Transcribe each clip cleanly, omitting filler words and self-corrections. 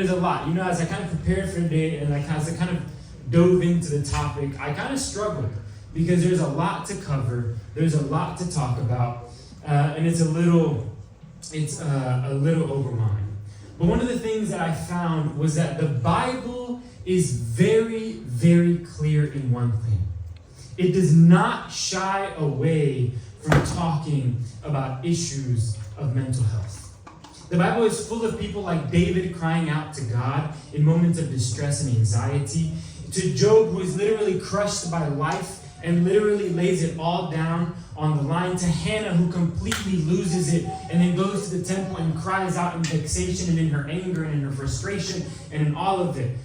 there's a lot. You know, as I kind of prepared for today and as I kind of dove into the topic, I kind of struggled because there's a lot to cover. There's a lot to talk about, and it's a little overwhelming. But one of the things that I found was that the Bible is very, very clear in one thing. It does not shy away from talking about issues of mental health. The Bible is full of people like David crying out to God in moments of distress and anxiety, to Job, who is literally crushed by life and literally lays it all down on the line, to Hannah, who completely loses it and then goes to the temple and cries out in vexation and in her anger and in her frustration and in all of it.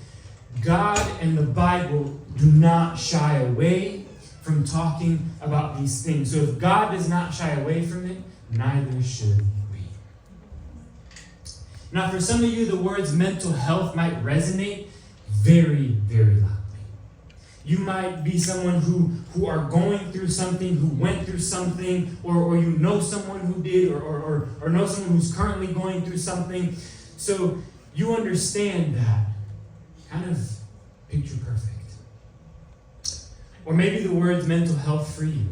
God and the Bible do not shy away from talking about these things. So if God does not shy away from it, neither should we. Now, for some of you, the words mental health might resonate very, very loudly. You might be someone who are going through something, who went through something, or you know someone who did, or know someone who's currently going through something. So you understand that. Kind of picture perfect. Or maybe the words mental health for you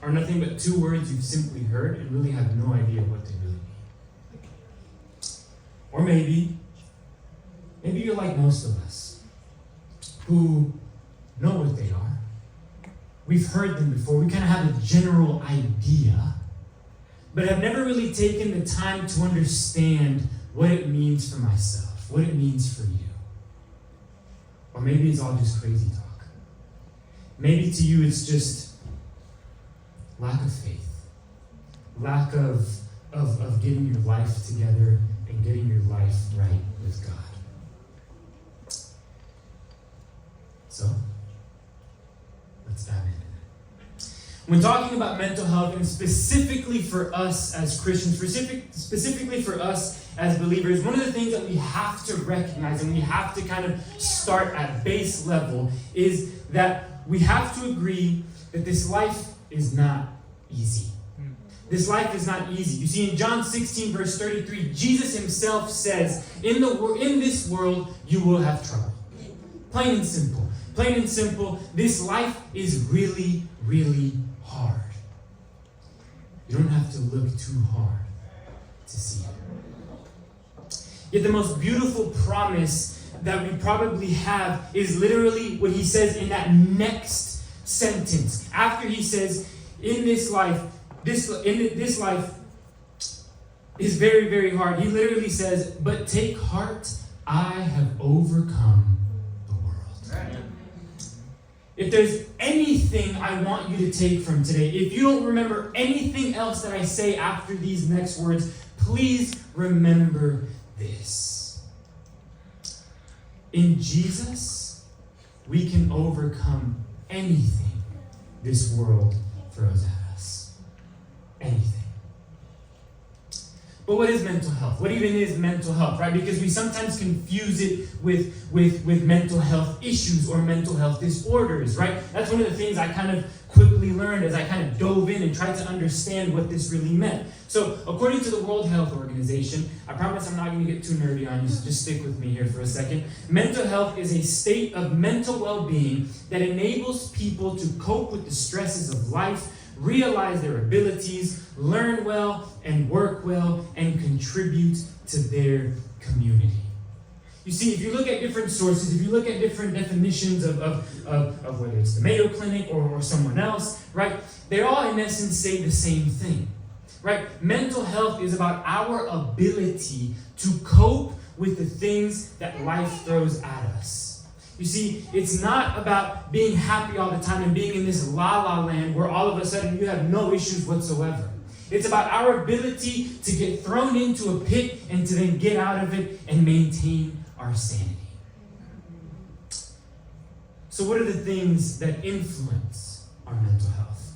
are nothing but two words you've simply heard and really have no idea what they really mean. Or maybe you're like most of us, who know what they are. We've heard them before. We kind of have a general idea, but have never really taken the time to understand what it means for myself, what it means for you. Or maybe it's all just crazy talk. Maybe to you it's just lack of faith, lack of getting your life together and getting your life right with God. So, let's dive into it. When talking about mental health, and specifically for us as Christians, specifically for us as believers, one of the things that we have to recognize and we have to kind of start at base level is that we have to agree that this life is not easy. This life is not easy. You see, in John 16, verse 33, Jesus himself says, in this world, you will have trouble. Plain and simple. Plain and simple, this life is really, really hard. You don't have to look too hard to see it. Yet the most beautiful promise that we probably have is literally what he says in that next sentence. After he says, in this life, this life is very, very hard. He literally says, but take heart, I have overcome the world. If there's anything I want you to take from today, if you don't remember anything else that I say after these next words, please remember this. In Jesus, we can overcome anything this world throws at us. Anything. But what is mental health? What even is mental health, right? Because we sometimes confuse it with mental health issues or mental health disorders, right? That's one of the things I kind of quickly learned as I kind of dove in and tried to understand what this really meant. So, according to the World Health Organization, I promise I'm not going to get too nerdy on you, so just stick with me here for a second. Mental health is a state of mental well-being that enables people to cope with the stresses of life, realize their abilities, learn well and work well, and contribute to their community. You see, if you look at different sources, if you look at different definitions of whether it's the Mayo Clinic or someone else, right, they all in essence say the same thing, right? Mental health is about our ability to cope with the things that life throws at us. You see, it's not about being happy all the time and being in this la-la land where all of a sudden you have no issues whatsoever. It's about our ability to get thrown into a pit and to then get out of it and maintain our sanity. So what are the things that influence our mental health?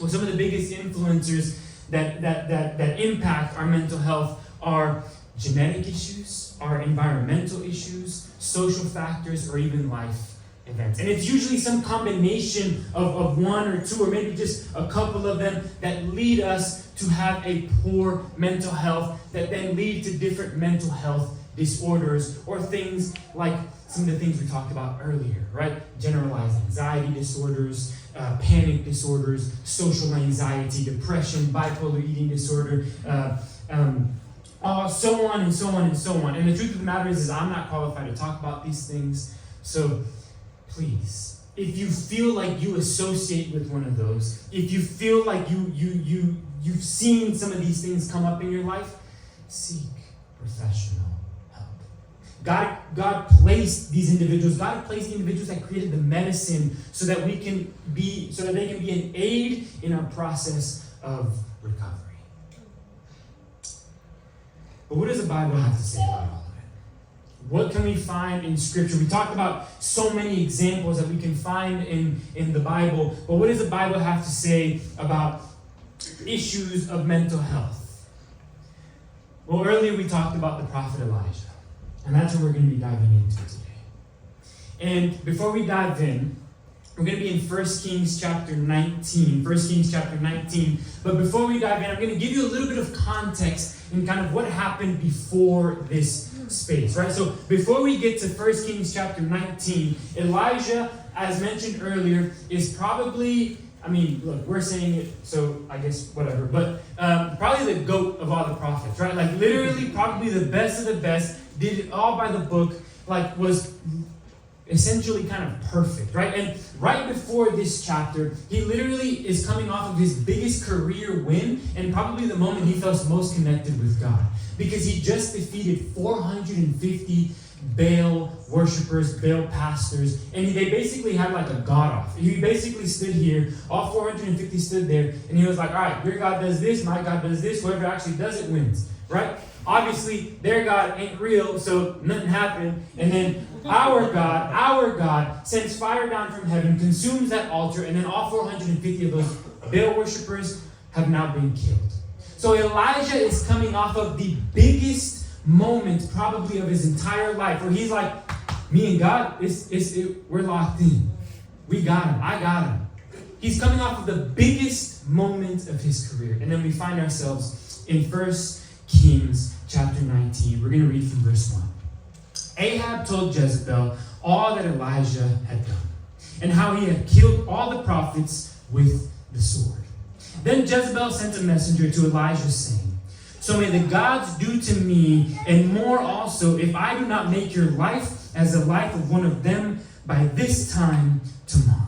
Well, some of the biggest influencers that impact our mental health are genetic issues, are environmental issues, social factors, or even life events. And it's usually some combination of one or two, or maybe just a couple of them that lead us to have a poor mental health, that then lead to different mental health disorders, or things like some of the things we talked about earlier, right? Generalized anxiety disorders, panic disorders, social anxiety, depression, bipolar eating disorder, so on and so on and so on. And the truth of the matter is I'm not qualified to talk about these things. So please, if you feel like you associate with one of those, if you feel like you've seen some of these things come up in your life, seek professional help. God placed these individuals, God placed the individuals that created the medicine so that they can be an aid in our process of recovery. But what does the Bible have to say about all of it? What can we find in Scripture? We talked about so many examples that we can find in the Bible, but what does the Bible have to say about issues of mental health? Well, earlier we talked about the prophet Elijah, and that's what we're going to be diving into today. And before we dive in, we're going to be in 1 Kings chapter 19. 1 Kings chapter 19. But before we dive in, I'm going to give you a little bit of context in kind of what happened before this space, right? So before we get to 1 Kings chapter 19, Elijah, as mentioned earlier, is probably, look, we're saying it, so I guess whatever, but probably the GOAT of all the prophets, right? Like literally probably the best of the best, did it all by the book, like was essentially kind of perfect, right? And right before this chapter, he literally is coming off of his biggest career win and probably the moment he felt most connected with God, because he just defeated 450 Baal worshippers, Baal pastors, and they basically had like a god off. He basically stood here, all 450 stood there, and he was like, all right, your God does this, my God does this, whoever actually does it wins, right? Obviously, their God ain't real, so nothing happened. And then our God sends fire down from heaven, consumes that altar, and then all 450 of those Baal worshippers have now been killed. So Elijah is coming off of the biggest moment probably of his entire life, where he's like, me and God, we're locked in. We got him. I got him. He's coming off of the biggest moment of his career. And then we find ourselves in 1 Kings chapter 19. We're going to read from verse 1. Ahab told Jezebel all that Elijah had done, and how he had killed all the prophets with the sword. Then Jezebel sent a messenger to Elijah, saying, so may the gods do to me, and more also, if I do not make your life as the life of one of them by this time tomorrow.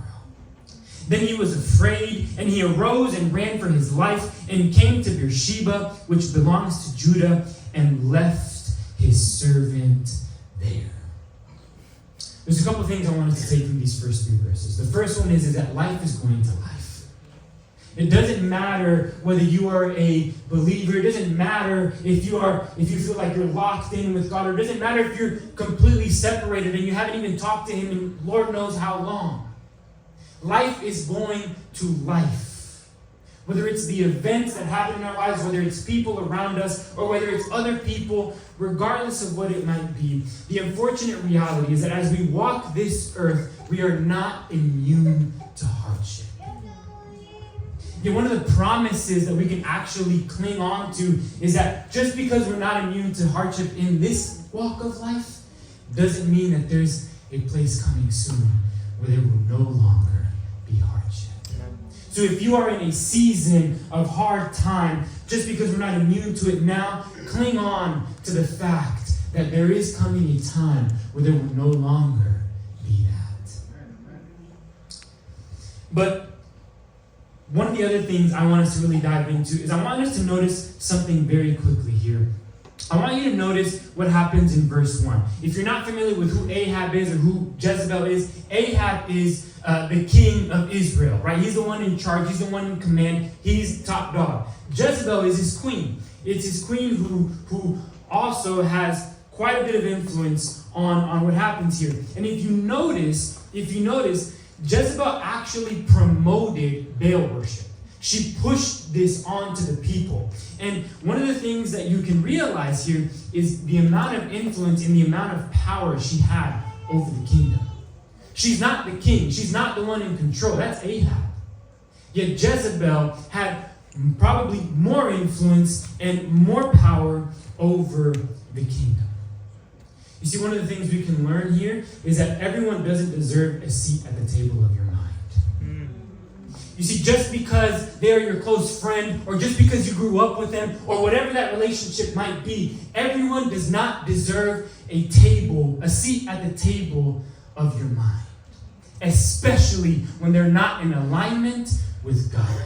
Then he was afraid, and he arose and ran for his life, and came to Beersheba, which belongs to Judah, and left his servant there. There's a couple of things I wanted to take from these first three verses. The first one is that life is going to life. It doesn't matter whether you are a believer. It doesn't matter if you feel like you're locked in with God. Or it doesn't matter if you're completely separated and you haven't even talked to Him in Lord knows how long. Life is going to life. Whether it's the events that happen in our lives, whether it's people around us, or whether it's other people, regardless of what it might be, the unfortunate reality is that as we walk this earth, we are not immune to hardship. One of the promises that we can actually cling on to is that just because we're not immune to hardship in this walk of life, doesn't mean that there's a place coming soon where there will no longer be hardship. So if you are in a season of hard time, just because we're not immune to it now, cling on to the fact that there is coming a time where there will no longer be that. But one of the other things I want us to really dive into is I want us to notice something very quickly here. I want you to notice what happens in verse 1. If you're not familiar with who Ahab is or who Jezebel is, Ahab is the king of Israel, right? He's the one in charge. He's the one in command. He's top dog. Jezebel is his queen. It's his queen who also has quite a bit of influence on what happens here. And if you notice, Jezebel actually promoted Baal worship. She pushed this onto the people. And one of the things that you can realize here is the amount of influence and the amount of power she had over the kingdom. She's not the king. She's not the one in control. That's Ahab. Yet Jezebel had probably more influence and more power over the kingdom. You see, one of the things we can learn here is that everyone doesn't deserve a seat at the table of your mind. You see, just because they're your close friend, or just because you grew up with them, or whatever that relationship might be, everyone does not deserve a seat at the table of your mind. Especially when they're not in alignment with God.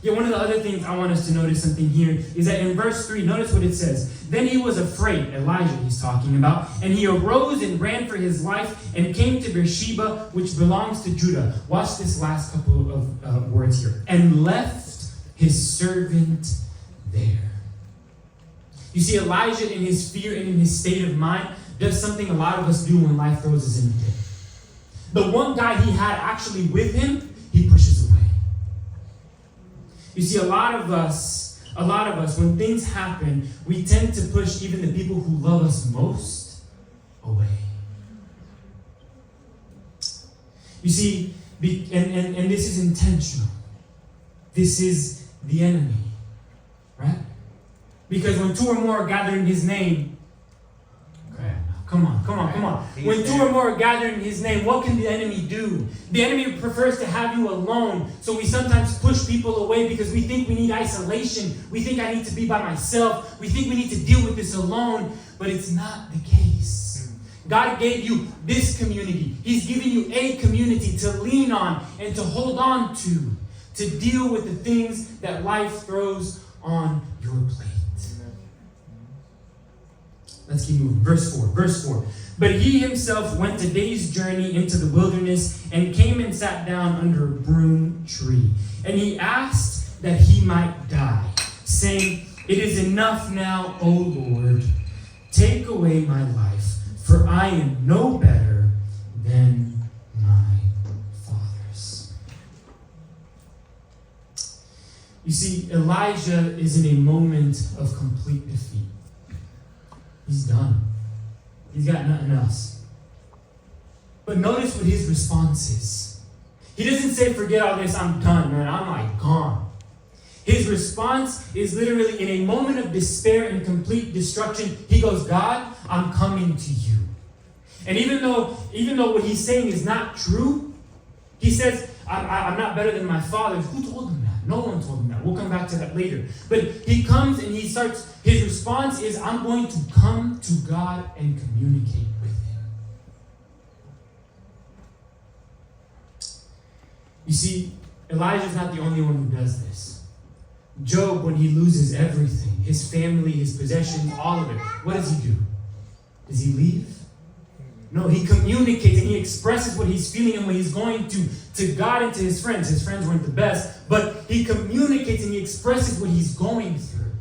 Yeah, one of the other things I want us to notice something here is that in verse 3, notice what it says. Then he was afraid, Elijah he's talking about, and he arose and ran for his life and came to Beersheba, which belongs to Judah. Watch this last couple of words here. And left his servant there. You see, Elijah in his fear and in his state of mind does something a lot of us do when life throws us in the pit. The one guy he had actually with him, he pushes away. You see, a lot of us, when things happen, we tend to push even the people who love us most away. You see, and this is intentional. This is the enemy, right? Because when two or more are gathered in his name, Come on. When two or more are gathered in his name, what can the enemy do? The enemy prefers to have you alone. So we sometimes push people away because we think we need isolation. We think I need to be by myself. We think we need to deal with this alone. But it's not the case. God gave you this community. He's given you a community to lean on and to hold on to deal with the things that life throws on your plate. Let's keep moving. Verse 4. But he himself went a day's journey into the wilderness and came and sat down under a broom tree. And he asked that he might die, saying, It is enough now, O Lord. Take away my life, for I am no better than my fathers. You see, Elijah is in a moment of complete defeat. He's done. He's got nothing else. But notice what his response is. He doesn't say, forget all this, I'm done, man. I'm like gone. His response is literally in a moment of despair and complete destruction. He goes, God, I'm coming to you. And even though what he's saying is not true, he says, I'm not better than my fathers. Who told him that? No one told him that. We'll come back to that later. But he comes and his response is, I'm going to come to God and communicate with him. You see, Elijah's not the only one who does this. Job, when he loses everything, his family, his possessions, all of it, what does he do? Does he leave? No, he communicates and he expresses what he's feeling and what he's going to God and to his friends. His friends weren't the best, but he communicates and he expresses what he's going through.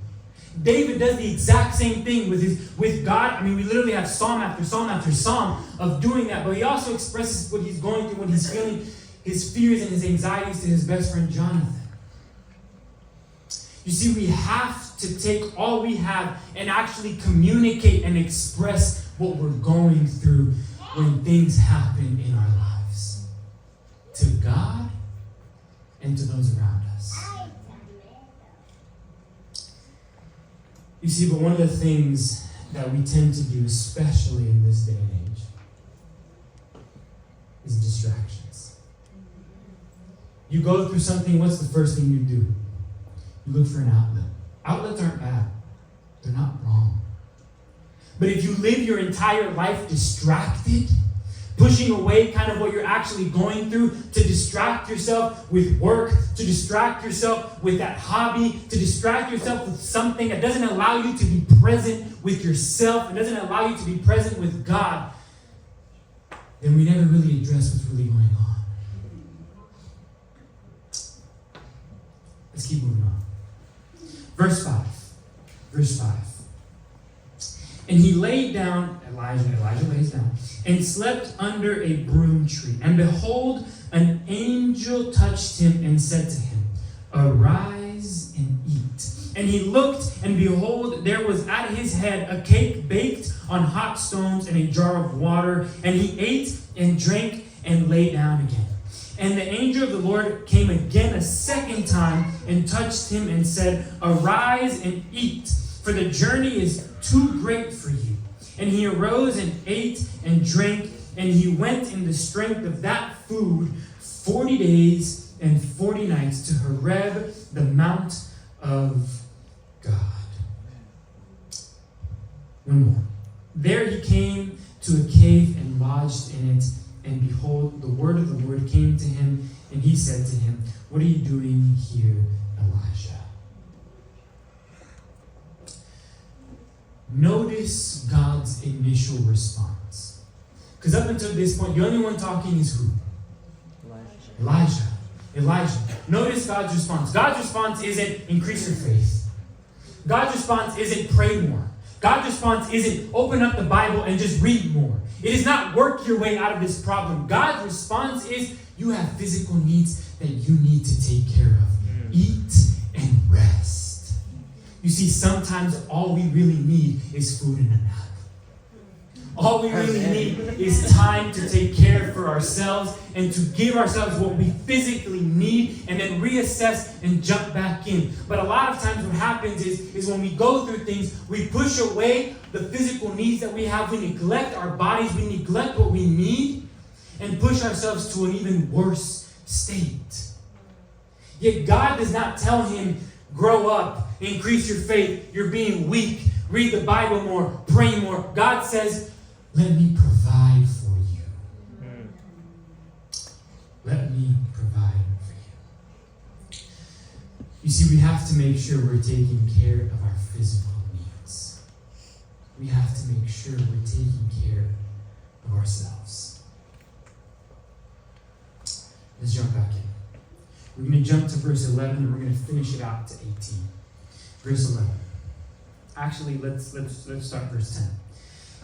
David does the exact same thing with God. I mean, we literally have psalm after psalm after psalm of doing that, but he also expresses what he's going through, what he's feeling, his fears and his anxieties to his best friend Jonathan. You see, we have to take all we have and actually communicate and express what we're going through when things happen in our lives. To God and to those around us. You see, but one of the things that we tend to do, especially in this day and age, is distractions. You go through something, what's the first thing you do? You look for an outlet. Outlets aren't bad. They're not wrong. But if you live your entire life distracted, pushing away kind of what you're actually going through, to distract yourself with work, to distract yourself with that hobby, to distract yourself with something that doesn't allow you to be present with yourself, it doesn't allow you to be present with God, then we never really address what's really going on. Let's keep moving on. Verse 5. And he laid down, Elijah lays down, and slept under a broom tree. And behold, an angel touched him and said to him, Arise and eat. And he looked, and behold, there was at his head a cake baked on hot stones and a jar of water. And he ate and drank and lay down again. And the angel of the Lord came again a second time and touched him and said, Arise and eat, for the journey is too great for you. And he arose and ate and drank, and he went in the strength of that food 40 days and 40 nights to Horeb, the mount of God. One more. There he came to a cave and lodged in it, and behold, the word of the Lord came to him, and he said to him, "What are you doing here, Elijah?" Notice God's initial response. Because up until this point, the only one talking is who? Elijah. Notice God's response. God's response isn't increase your faith. God's response isn't pray more. God's response isn't open up the Bible and just read more. It is not work your way out of this problem. God's response is you have physical needs that you need to take care of. Eat and rest. You see, sometimes all we really need is food and a nap. All we really need is time to take care for ourselves and to give ourselves what we physically need and then reassess and jump back in. But a lot of times what happens is when we go through things, we push away the physical needs that we have. We neglect our bodies. We neglect what we need and push ourselves to an even worse state. Yet God does not tell him, grow up, increase your faith, you're being weak, read the Bible more, pray more. God says, let me provide for you. Let me provide for you. You see, we have to make sure we're taking care of our physical needs. We have to make sure we're taking care of ourselves. Let's jump back in. We're going to jump to verse 11 and we're going to finish it out to 18. Verse 11. Actually, let's start verse 10.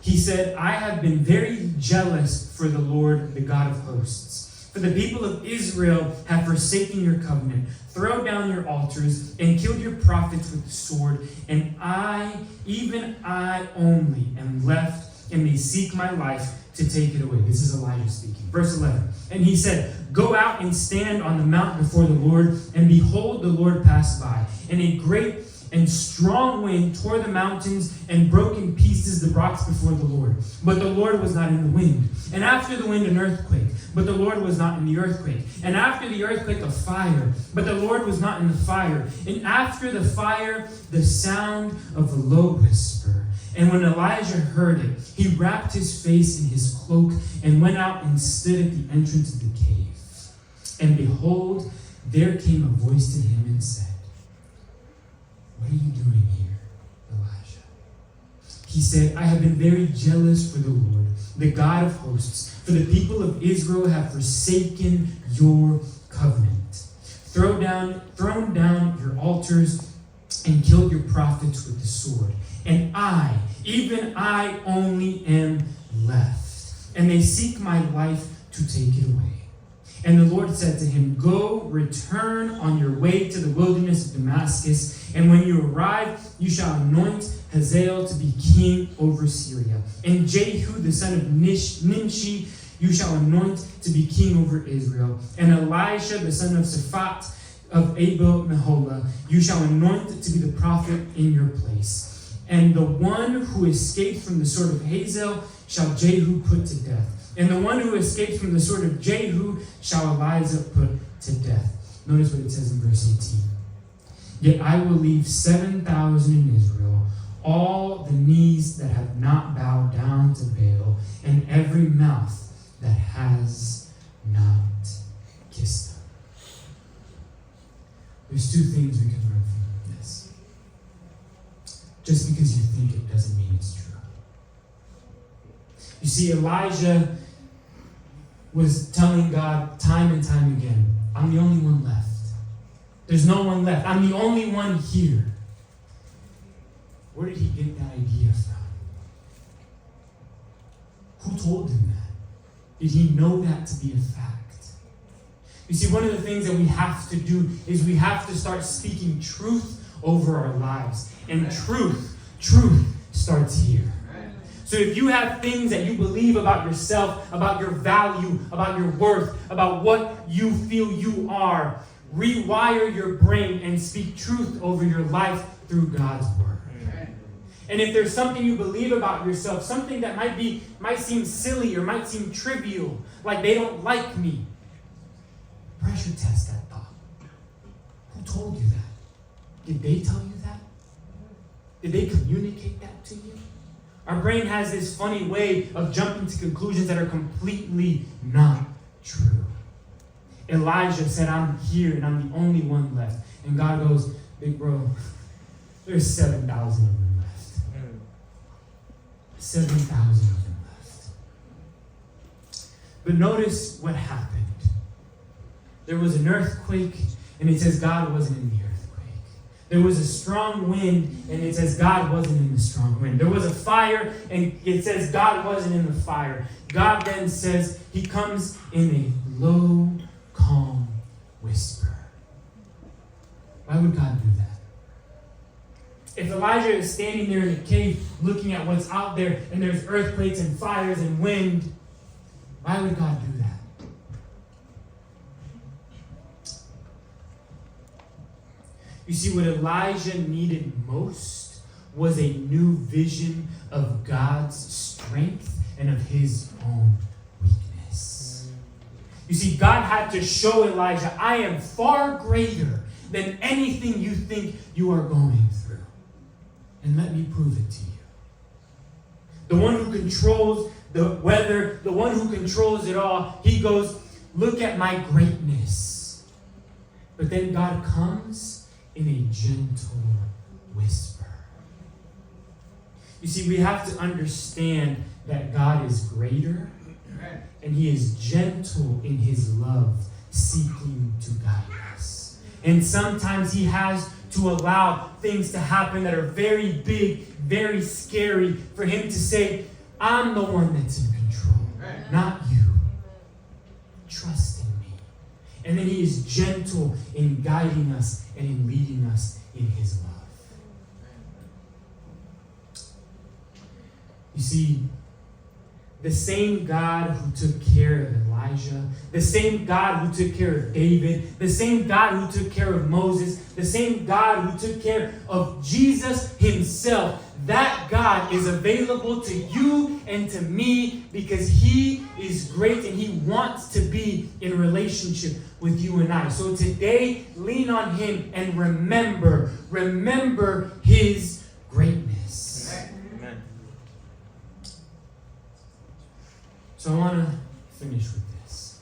He said, I have been very jealous for the Lord, the God of hosts. For the people of Israel have forsaken your covenant, thrown down your altars, and killed your prophets with the sword. And I, even I only, am left, and they seek my life to take it away. This is Elijah speaking. Verse 11. And he said, go out and stand on the mount before the Lord, and behold, the Lord passed by. And a great and strong wind tore the mountains and broke in pieces the rocks before the Lord. But the Lord was not in the wind. And after the wind, an earthquake. But the Lord was not in the earthquake. And after the earthquake, a fire. But the Lord was not in the fire. And after the fire, the sound of a low whisper. And when Elijah heard it, he wrapped his face in his cloak and went out and stood at the entrance of the cave. And behold, there came a voice to him and said, what are you doing here, Elijah? He said, I have been very jealous for the Lord, the God of hosts, for the people of Israel have forsaken your covenant, thrown down your altars, and killed your prophets with the sword. And I, even I only am left, and they seek my life to take it away. And the Lord said to him, go, return on your way to the wilderness of Damascus, and when you arrive, you shall anoint Hazael to be king over Syria. And Jehu, the son of Nimshi, you shall anoint to be king over Israel. And Elisha, the son of Shaphat of Abel Meholah, you shall anoint to be the prophet in your place. And the one who escaped from the sword of Hazael shall Jehu put to death. And the one who escapes from the sword of Jehu shall Elijah put to death. Notice what it says in verse 18. Yet I will leave 7,000 in Israel, all the knees that have not bowed down to Baal, and every mouth that has not kissed them. There's two things we can learn from this. Just because you think it doesn't mean it's true. You see, Elijah was telling God time and time again, I'm the only one left. There's no one left. I'm the only one here. Where did he get that idea from? Who told him that? Did he know that to be a fact? You see, one of the things that we have to do is we have to start speaking truth over our lives. And truth starts here. So if you have things that you believe about yourself, about your value, about your worth, about what you feel you are, rewire your brain and speak truth over your life through God's word. And if there's something you believe about yourself, something that might seem silly or might seem trivial, like they don't like me, pressure test that thought. Who told you that? Did they tell you that? Did they communicate that to you? Our brain has this funny way of jumping to conclusions that are completely not true. Elijah said, I'm here and I'm the only one left. And God goes, big bro, there's 7,000 of them left. 7,000 of them left. But notice what happened. There was an earthquake, and it says God wasn't in the earthquake. There was a strong wind, and it says God wasn't in the strong wind. There was a fire, and it says God wasn't in the fire. God then says he comes in a low, calm whisper. Why would God do that? If Elijah is standing there in a cave looking at what's out there, and there's earthquakes and fires and wind, why would God do that? You see, what Elijah needed most was a new vision of God's strength and of his own weakness. You see, God had to show Elijah, I am far greater than anything you think you are going through. And let me prove it to you. The one who controls the weather, the one who controls it all, he goes, look at my greatness. But then God comes in a gentle whisper. You see, we have to understand that God is greater and he is gentle in his love, seeking to guide us. And sometimes he has to allow things to happen that are very big, very scary, for him to say, I'm the one that's in control, not you. Trust in me. And then he is gentle in guiding us and in leading us in his love. You see, the same God who took care of Elijah, the same God who took care of David, the same God who took care of Moses, the same God who took care of Jesus himself, that God is available to you and to me because he is great and he wants to be in relationship with you and I. So today, lean on him and remember his greatness. Amen. So I want to finish with this.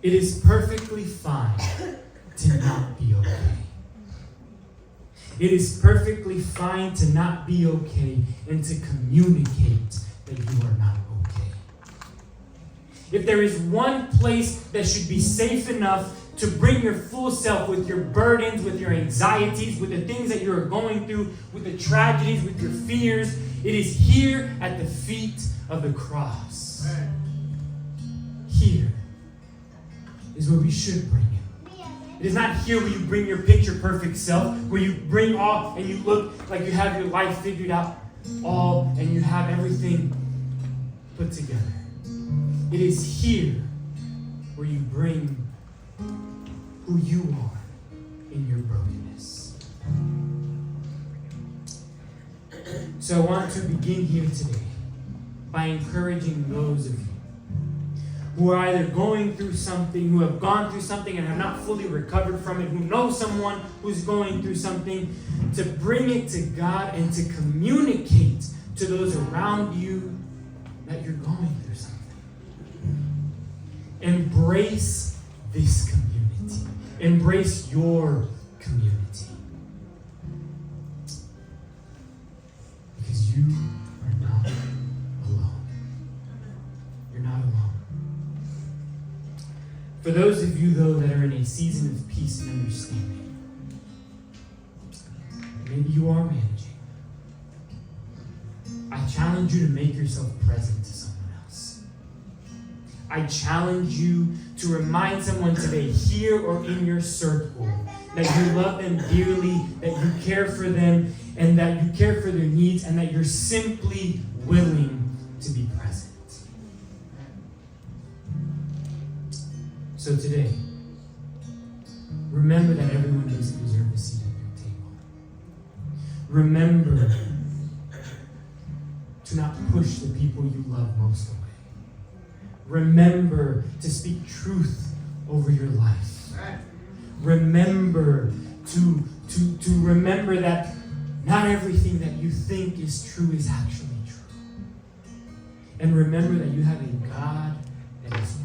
It is perfectly fine to not be okay. It is perfectly fine to not be okay and to communicate that you are not okay. If there is one place that should be safe enough to bring your full self with your burdens, with your anxieties, with the things that you're going through, with the tragedies, with your fears, it is here at the feet of the cross. Here is where we should bring it. It is not here where you bring your picture perfect self, where you bring all and you look like you have your life figured out all and you have everything put together. It is here where you bring who you are in your brokenness. So I want to begin here today by encouraging those of you who are either going through something, who have gone through something and have not fully recovered from it, who know someone who's going through something, to bring it to God and to communicate to those around you that you're going through something. Embrace this community. Embrace your community. Because you are not alone. You're not alone. For those of you, though, that are in a season of peace and understanding, maybe you are managing. I challenge you to make yourself present to someone else. I challenge you to remind someone today, here or in your circle, that you love them dearly, that you care for them, and that you care for their needs, and that you're simply willing to be present. So today, remember that everyone doesn't deserve a seat at your table. remember to not push the people you love most away. Remember to speak truth over your life. Remember to remember that not everything that you think is true is actually true. And remember that you have a God that is